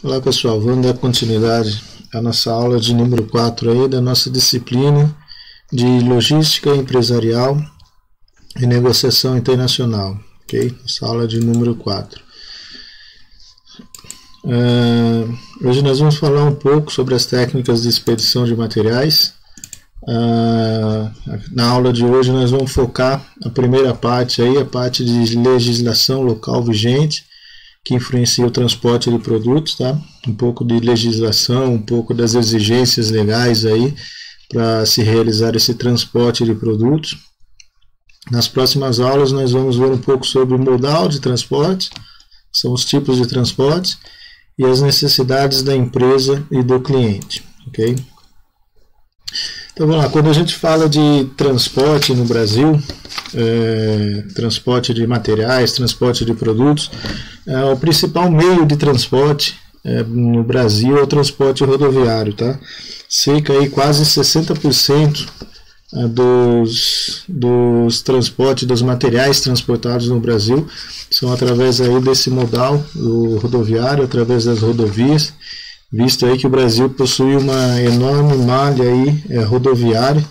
Olá pessoal, vamos dar continuidade à nossa aula de número 4 aí, da nossa disciplina de Logística Empresarial e Negociação Internacional, ok? Nossa aula de número 4. Hoje nós vamos falar um pouco sobre as técnicas de expedição de materiais. Na aula de hoje nós vamos focar a primeira parte aí, a parte de legislação local vigente, que influencia o transporte de produtos, tá? Um pouco de legislação, um pouco das exigências legais aí para se realizar esse transporte de produtos. Nas próximas aulas nós vamos ver um pouco sobre o modal de transporte, são os tipos de transporte e as necessidades da empresa e do cliente, ok? Então vamos lá, quando a gente fala de transporte no Brasil, transporte de materiais, transporte de produtos, o principal meio de transporte no Brasil é o transporte rodoviário, tá? Cerca aí quase 60% dos transportes, dos materiais transportados no Brasil são através aí desse modal do rodoviário, através das rodovias, visto aí que o Brasil possui uma enorme malha aí, rodoviária,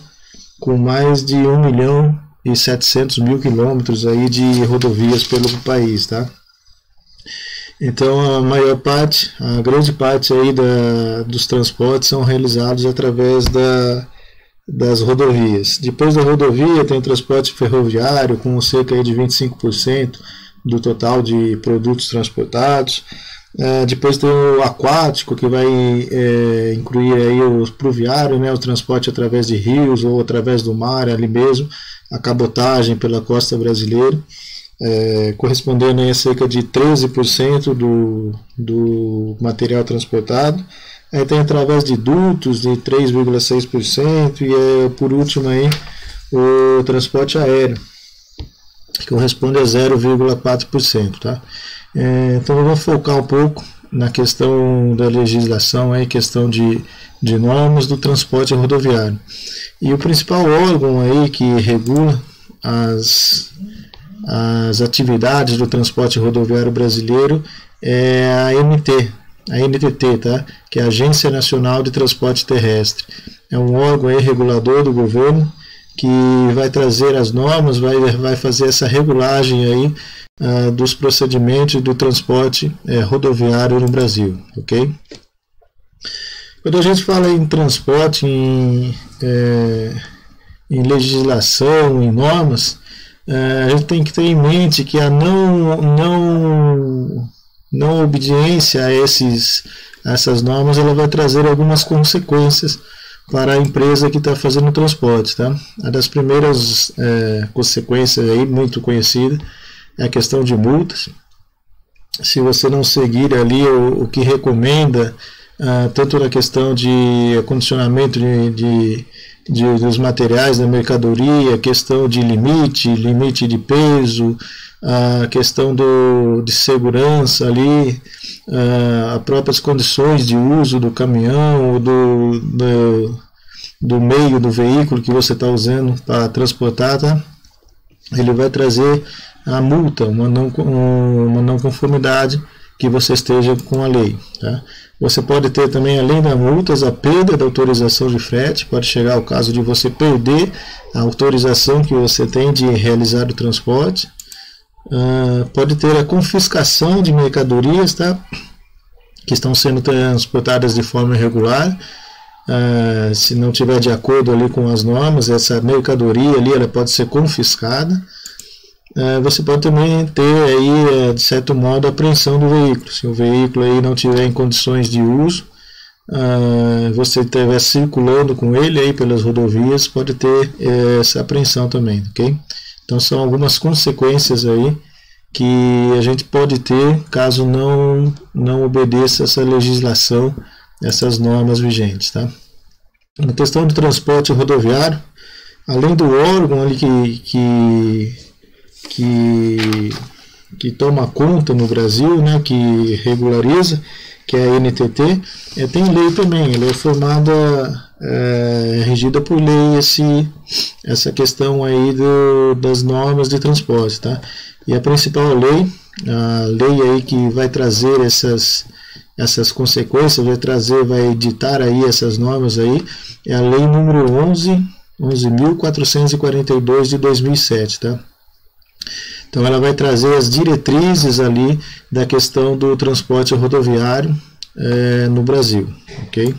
com mais de 1.700.000 quilômetros aí de rodovias pelo país, tá? Então a grande parte aí dos transportes são realizados através das rodovias. Depois da rodovia tem o transporte ferroviário, com cerca aí de 25% do total de produtos transportados. Depois tem o aquático, que vai incluir aí o pluviário, né, o transporte através de rios ou através do mar ali mesmo, a cabotagem pela costa brasileira, correspondendo a cerca de 13% do material transportado. Aí tem através de dutos de 3,6% e por último aí o transporte aéreo, que corresponde a 0,4%, tá? Então vamos focar um pouco na questão da legislação, aí, questão de normas do transporte rodoviário. E o principal órgão aí que regula as atividades do transporte rodoviário brasileiro é a NTT, tá? Que é a Agência Nacional de Transporte Terrestre. É um órgão aí regulador do governo que vai trazer as normas, vai fazer essa regulagem aí dos procedimentos do transporte rodoviário no Brasil, ok? Quando a gente fala em transporte, em legislação, em normas, a gente tem que ter em mente que a não obediência a essas normas, ela vai trazer algumas consequências para a empresa que está fazendo o transporte, tá? Uma das primeiras consequências aí, muito conhecida, é a questão de multas. Se você não seguir ali o que recomenda, tanto na questão de acondicionamento dos materiais da mercadoria, questão de limite de peso, a questão de segurança ali, as próprias condições de uso do caminhão ou do meio do veículo que você está usando para transportar, tá? Ele vai trazer a multa, uma não conformidade que você esteja com a lei, tá? Você pode ter também, além das multas, a perda da autorização de frete. Pode chegar ao caso de você perder a autorização que você tem de realizar o transporte. Pode ter a confiscação de mercadorias, tá? Que estão sendo transportadas de forma irregular. Se não tiver de acordo ali com as normas, essa mercadoria ali ela pode ser confiscada. Você pode também ter aí, de certo modo, a apreensão do veículo. Se o veículo aí não tiver em condições de uso, você estiver circulando com ele aí pelas rodovias, pode ter essa apreensão também, ok? Então são algumas consequências aí que a gente pode ter caso não obedeça essa legislação, essas normas vigentes, tá? Na questão do transporte rodoviário, além do órgão ali que toma conta no Brasil, né, que regulariza, que é a NTT, tem lei também. Ela é formada, regida por lei essa questão aí das normas de transporte, tá? E a principal lei, a lei aí que vai trazer essas consequências, vai editar aí essas normas aí, é a lei número 11.442 de 2007, tá? Então ela vai trazer as diretrizes ali da questão do transporte rodoviário no Brasil, ok?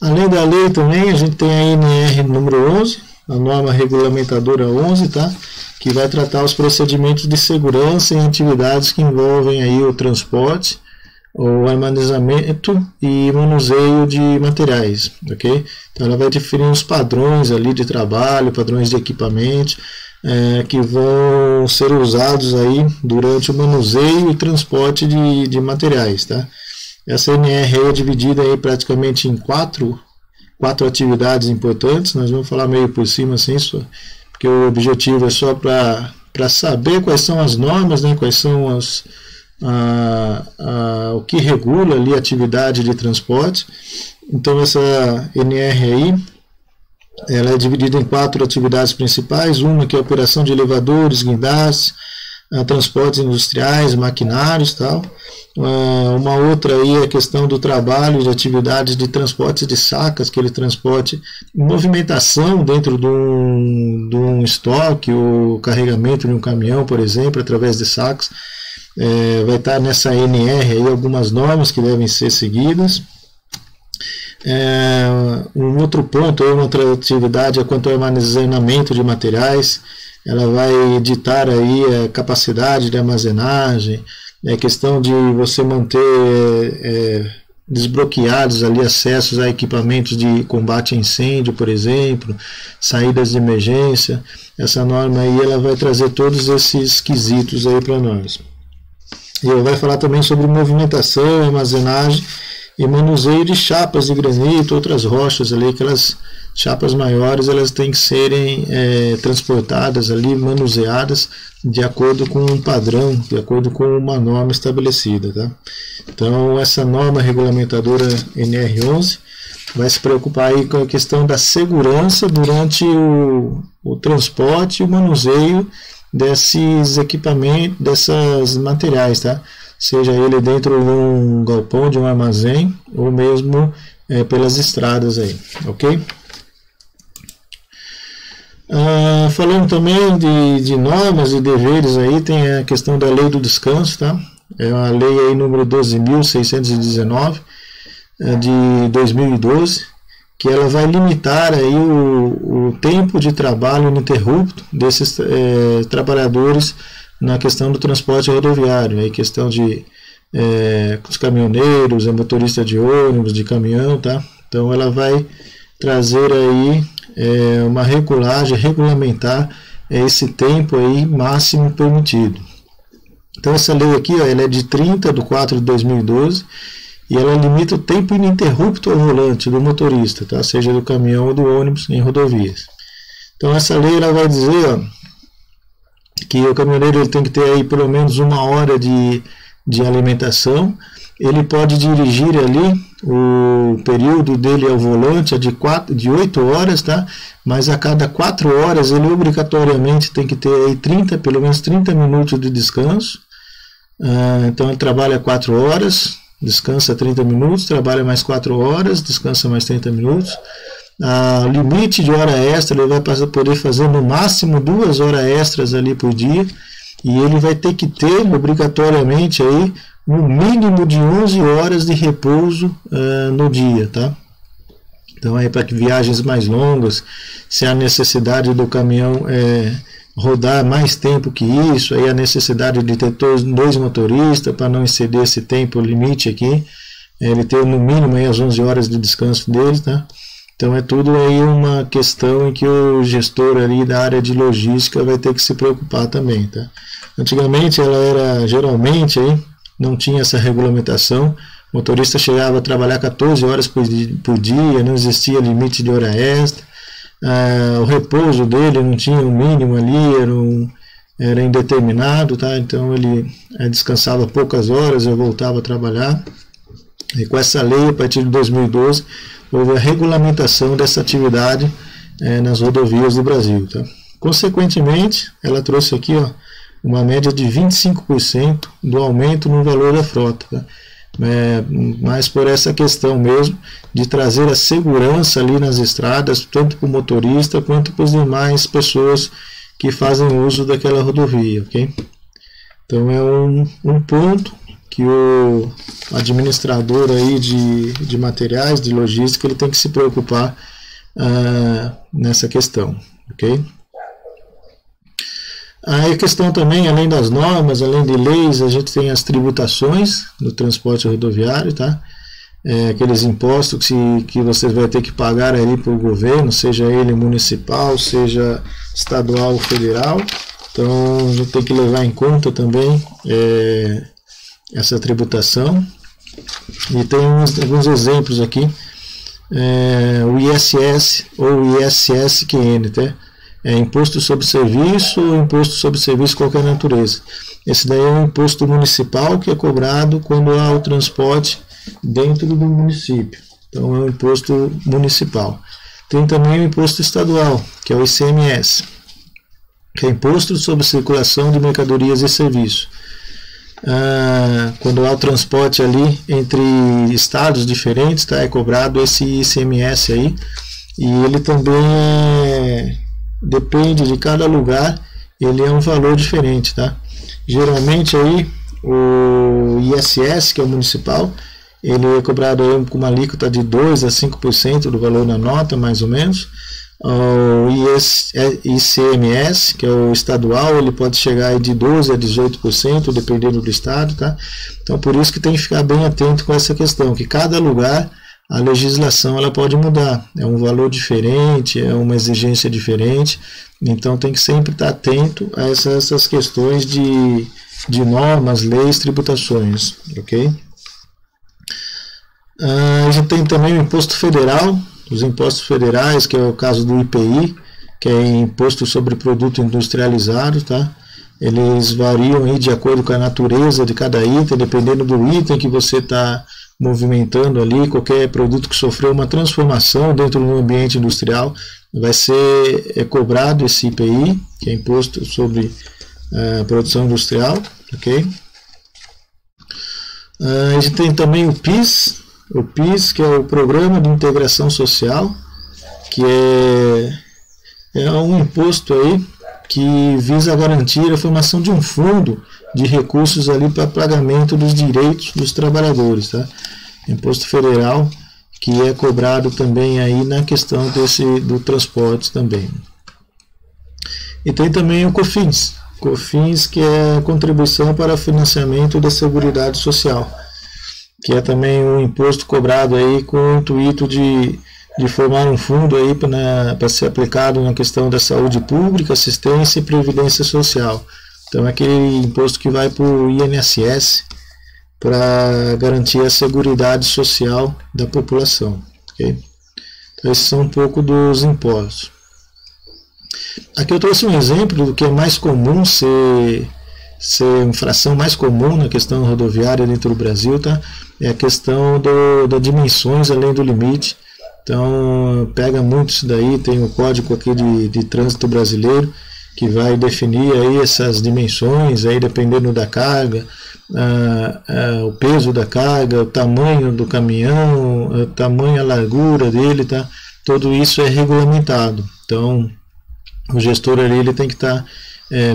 Além da lei também, a gente tem a NR número 11, a norma regulamentadora 11, tá? Que vai tratar os procedimentos de segurança em atividades que envolvem aí o transporte, o armazenamento e manuseio de materiais, ok? Então ela vai definir os padrões ali de trabalho, padrões de equipamento, que vão ser usados aí durante o manuseio e transporte de materiais, tá? Essa NR é dividida aí praticamente em quatro atividades importantes. Nós vamos falar meio por cima assim, porque o objetivo é só para saber quais são as normas, né? Quais são o que regula ali a atividade de transporte. Então essa NR aí, ela é dividida em 4 atividades principais, uma que é a operação de elevadores, guindastes, transportes industriais, maquinários, tal. Uma outra aí é a questão do trabalho de atividades de transporte de sacas, aquele transporte, movimentação dentro de um estoque, o carregamento de um caminhão, por exemplo, através de sacas. Vai estar nessa NR aí algumas normas que devem ser seguidas. Um outro ponto, uma outra atividade é quanto ao armazenamento de materiais. Ela vai editar aí a capacidade de armazenagem, a questão de você manter desbloqueados ali acessos a equipamentos de combate a incêndio, por exemplo, saídas de emergência. Essa norma aí ela vai trazer todos esses quesitos aí para nós. E ela vai falar também sobre movimentação, armazenagem e manuseio de chapas de granito, outras rochas ali, aquelas chapas maiores, elas têm que serem transportadas ali, manuseadas de acordo com um padrão, de acordo com uma norma estabelecida, tá? Então essa norma regulamentadora NR11 vai se preocupar aí com a questão da segurança durante o transporte e o manuseio desses equipamentos, desses materiais, tá? Seja ele dentro de um galpão, de um armazém, ou mesmo pelas estradas aí, ok? Falando também de normas e deveres aí, tem a questão da lei do descanso, tá? É uma lei aí número 12.619 de 2012, que ela vai limitar aí o tempo de trabalho ininterrupto desses trabalhadores na questão do transporte rodoviário, aí questão de os caminhoneiros, motorista de ônibus, de caminhão, tá? Então ela vai trazer aí uma regulagem, regulamentar esse tempo aí máximo permitido. Então essa lei aqui, ó, ela é de 30/4/2012 e ela limita o tempo ininterrupto ao volante do motorista, tá? Seja do caminhão ou do ônibus em rodovias. Então essa lei ela vai dizer, ó, que o caminhoneiro ele tem que ter aí pelo menos 1 hora de alimentação. Ele pode dirigir ali, o período dele ao volante é de 8 horas, tá? Mas a cada 4 horas ele obrigatoriamente tem que ter aí pelo menos 30 minutos de descanso. Então ele trabalha 4 horas, descansa 30 minutos, trabalha mais 4 horas, descansa mais 30 minutos. Limite de hora extra, ele vai poder fazer no máximo 2 horas extras ali por dia, e ele vai ter que ter obrigatoriamente aí no mínimo de 11 horas de repouso no dia, tá? Então aí para viagens mais longas, se há necessidade do caminhão rodar mais tempo que isso, aí a necessidade de ter 2 motoristas para não exceder esse tempo limite aqui, ele ter no mínimo aí as 11 horas de descanso dele, tá? Então é tudo aí uma questão em que o gestor ali da área de logística vai ter que se preocupar também, tá? Antigamente ela era geralmente aí não tinha essa regulamentação, o motorista chegava a trabalhar 14 horas por dia, não existia limite de hora extra, o repouso dele não tinha um mínimo ali, era indeterminado, tá? Então ele descansava poucas horas e voltava a trabalhar. E com essa lei, a partir de 2012, houve a regulamentação dessa atividade nas rodovias do Brasil, tá? Consequentemente, ela trouxe aqui, ó, uma média de 25% do aumento no valor da frota, tá? Mas por essa questão mesmo de trazer a segurança ali nas estradas, tanto para o motorista quanto para as demais pessoas que fazem uso daquela rodovia, ok? Então é um ponto que o administrador aí de materiais, de logística, ele tem que se preocupar nessa questão, ok? Aí a questão também, além das normas, além de leis, a gente tem as tributações do transporte rodoviário, tá? Aqueles impostos que você vai ter que pagar ali para o governo, seja ele municipal, seja estadual ou federal. Então a gente tem que levar em conta também essa tributação. E tem alguns exemplos aqui, o ISS ou ISSQN, tá? Imposto sobre serviço ou imposto sobre serviço de qualquer natureza. Esse daí é um imposto municipal que é cobrado quando há o transporte dentro do município. Então é um imposto municipal. Tem também o imposto estadual, que é o ICMS, que é imposto sobre circulação de mercadorias e serviços. Quando há o transporte ali entre estados diferentes, tá, é cobrado esse ICMS aí, e ele também depende de cada lugar, ele é um valor diferente, tá? Geralmente aí o ISS, que é o municipal, ele é cobrado aí com uma alíquota de 2 a 5% do valor na nota, mais ou menos. O ICMS, que é o estadual, ele pode chegar aí de 12 a 18%, dependendo do estado, tá? Então por isso que tem que ficar bem atento com essa questão, que cada lugar a legislação ela pode mudar, é um valor diferente, é uma exigência diferente, então tem que sempre estar atento a essas questões de normas, leis, tributações, ok? A gente tem também o imposto federal, os impostos federais, que é o caso do IPI, que é Imposto sobre Produto Industrializado, tá? Eles variam aí de acordo com a natureza de cada item, dependendo do item que você está movimentando ali, qualquer produto que sofreu uma transformação dentro do ambiente industrial, vai ser cobrado esse IPI, que é Imposto sobre Produção Industrial, ok? A gente tem também o PIS, que é o Programa de Integração Social, que é um imposto aí que visa garantir a formação de um fundo de recursos ali para pagamento dos direitos dos trabalhadores, tá? Imposto federal que é cobrado também aí na questão do transporte também. E tem também o COFINS, que é a contribuição para financiamento da Seguridade Social, que é também um imposto cobrado aí com o intuito de formar um fundo aí para ser aplicado na questão da saúde pública, assistência e previdência social. Então é aquele imposto que vai para o INSS para garantir a seguridade social da população. Okay? Então esses são um pouco dos impostos. Aqui eu trouxe um exemplo do que é mais comum ser infração mais comum na questão rodoviária dentro do Brasil, tá? É a questão das dimensões além do limite. Então pega muito isso daí, tem o código aqui de trânsito brasileiro que vai definir aí essas dimensões, aí dependendo da carga, o peso da carga, o tamanho do caminhão, o tamanho, a largura dele, tá? Tudo isso é regulamentado. Então o gestor ali ele tem que estar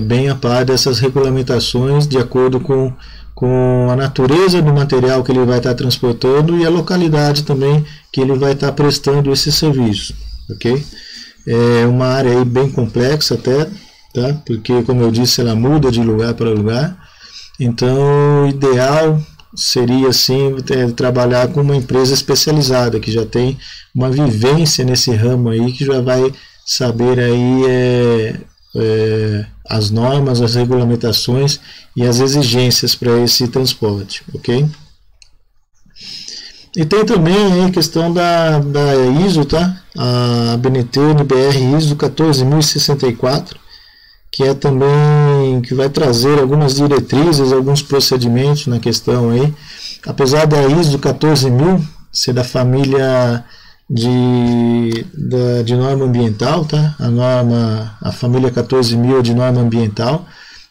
bem a par dessas regulamentações de acordo com a natureza do material que ele vai estar transportando e a localidade também que ele vai estar prestando esse serviço, ok? É uma área aí bem complexa até, tá? Porque como eu disse, ela muda de lugar para lugar, então o ideal seria assim trabalhar com uma empresa especializada que já tem uma vivência nesse ramo aí, que já vai saber aí as normas, as regulamentações e as exigências para esse transporte, ok? E tem também a questão da ISO, tá? A BNT NBR ISO 14064, que é também que vai trazer algumas diretrizes, alguns procedimentos na questão aí. Apesar da ISO 14000 ser da família de norma ambiental, tá? A família 14000 é de norma ambiental,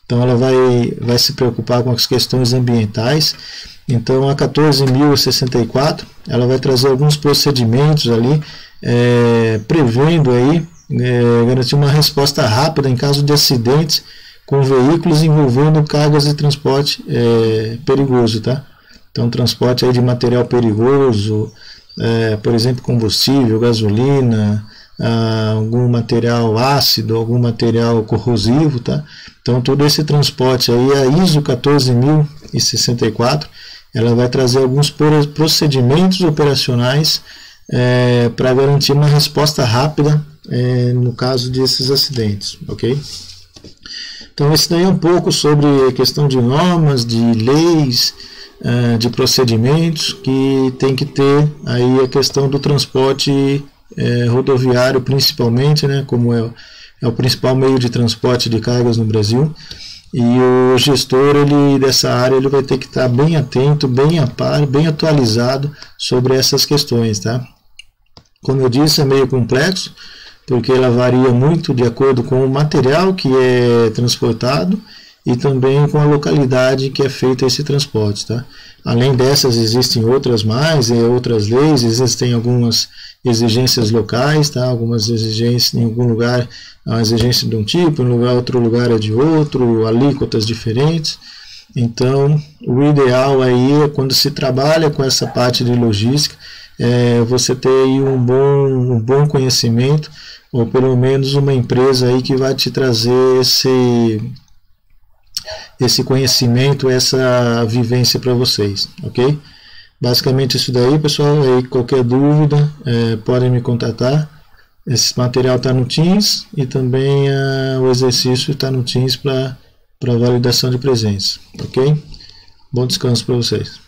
Então ela vai se preocupar com as questões ambientais. Então a 14.064 ela vai trazer alguns procedimentos ali, prevendo aí garantir uma resposta rápida em caso de acidentes com veículos envolvendo cargas de transporte perigoso, tá? Então transporte aí de material perigoso, por exemplo combustível, gasolina, algum material ácido, algum material corrosivo, tá? Então todo esse transporte aí, a ISO 14.064, ela vai trazer alguns procedimentos operacionais para garantir uma resposta rápida no caso desses acidentes, ok? Então esse daí é um pouco sobre a questão de normas, de leis, de procedimentos que tem que ter aí a questão do transporte rodoviário principalmente, né, como é o principal meio de transporte de cargas no Brasil, e o gestor dessa área ele vai ter que estar bem atento, bem a par, bem atualizado sobre essas questões, tá? Como eu disse, é meio complexo, porque ela varia muito de acordo com o material que é transportado e também com a localidade que é feito esse transporte, tá? Além dessas, existem outras outras leis, existem algumas exigências locais, tá? Algumas exigências em algum lugar, a exigência de um tipo, em outro lugar é de outro, alíquotas diferentes. Então, o ideal aí é quando se trabalha com essa parte de logística, você ter aí um bom conhecimento, ou pelo menos uma empresa aí que vai te trazer esse conhecimento, essa vivência para vocês, ok? Basicamente isso daí, pessoal. Aí qualquer dúvida podem me contatar. Esse material está no Teams e também o exercício está no Teams para validação de presença, ok? Bom descanso para vocês.